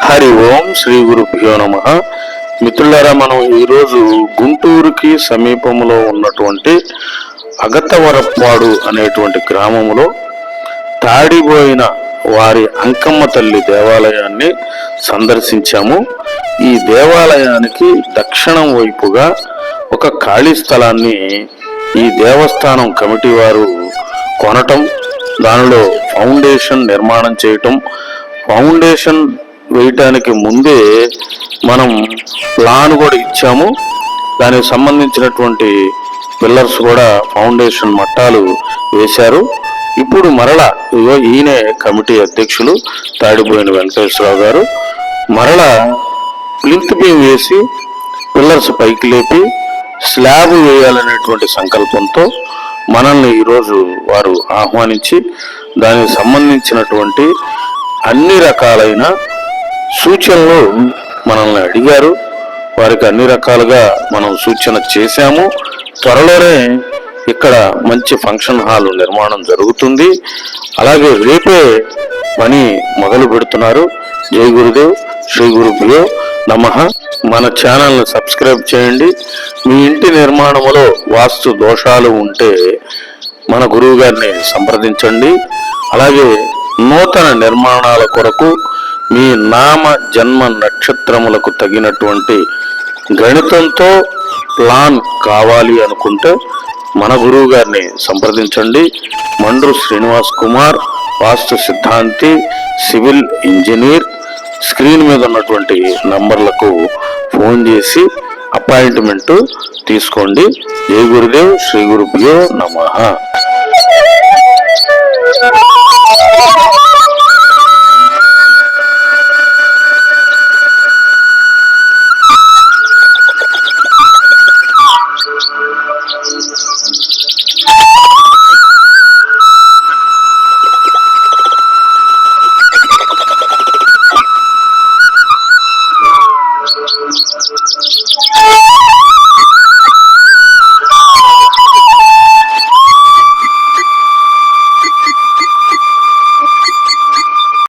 హరి ఓం శ్రీ గురుభ్యో నమ. మిత్రులారా, మనం ఈరోజు గుంటూరుకి సమీపంలో ఉన్నటువంటి అగతవరప్పాడు అనేటువంటి గ్రామంలో తాడిపోయిన వారి అంకమ్మ తల్లి దేవాలయాన్ని సందర్శించాము. ఈ దేవాలయానికి దక్షిణం వైపుగా ఒక ఖాళీ స్థలాన్ని ఈ దేవస్థానం కమిటీ వారు కొనటం, దానిలో ఫౌండేషన్ నిర్మాణం చేయటం, ఫౌండేషన్ వేయటానికి ముందే మనం ప్లాన్ కూడా ఇచ్చాము. దానికి సంబంధించినటువంటి పిల్లర్స్ కూడా ఫౌండేషన్ మట్టాలు వేశారు. ఇప్పుడు మరలా ఈయనే కమిటీ అధ్యక్షులు తాడిపోయిన వెంకటేశ్వరరావు గారు మరలా ప్లింత్ బీమ్ వేసి పిల్లర్స్ పైకి లేపి స్లాబ్ వేయాలనేటువంటి సంకల్పంతో మనల్ని ఈరోజు వారు ఆహ్వానించి దానికి సంబంధించినటువంటి అన్ని రకాలైన సూచనలు మనల్ని అడిగారు. వారికి అన్ని రకాలుగా మనం సూచన చేశాము. త్వరలోనే ఇక్కడ మంచి ఫంక్షన్ హాల్ నిర్మాణం జరుగుతుంది. అలాగే రేపే పని మొదలు పెడుతున్నారు. జై గురుదేవ్, శ్రీ గురుభ్యో నమః. మన ఛానల్ని సబ్స్క్రైబ్ చేయండి. మీ ఇంటి నిర్మాణంలో వాస్తు దోషాలు ఉంటే మన గురువు గారిని సంప్రదించండి. అలాగే నూతన నిర్మాణాల కొరకు మీ నామ జన్మ నక్షత్రములకు తగినటువంటి గణితంతో ప్లాన్ కావాలి అనుకుంటే మన గురువు గారిని సంప్రదించండి. మండ్రు శ్రీనివాస్ కుమార్, వాస్తు సిద్ధాంతి, సివిల్ ఇంజనీర్. స్క్రీన్ మీద ఉన్నటువంటి నంబర్లకు ఫోన్ చేసి అపాయింట్మెంట్ తీసుకోండి. జై గురుదేవ్, శ్రీ గురుభ్యో నమః.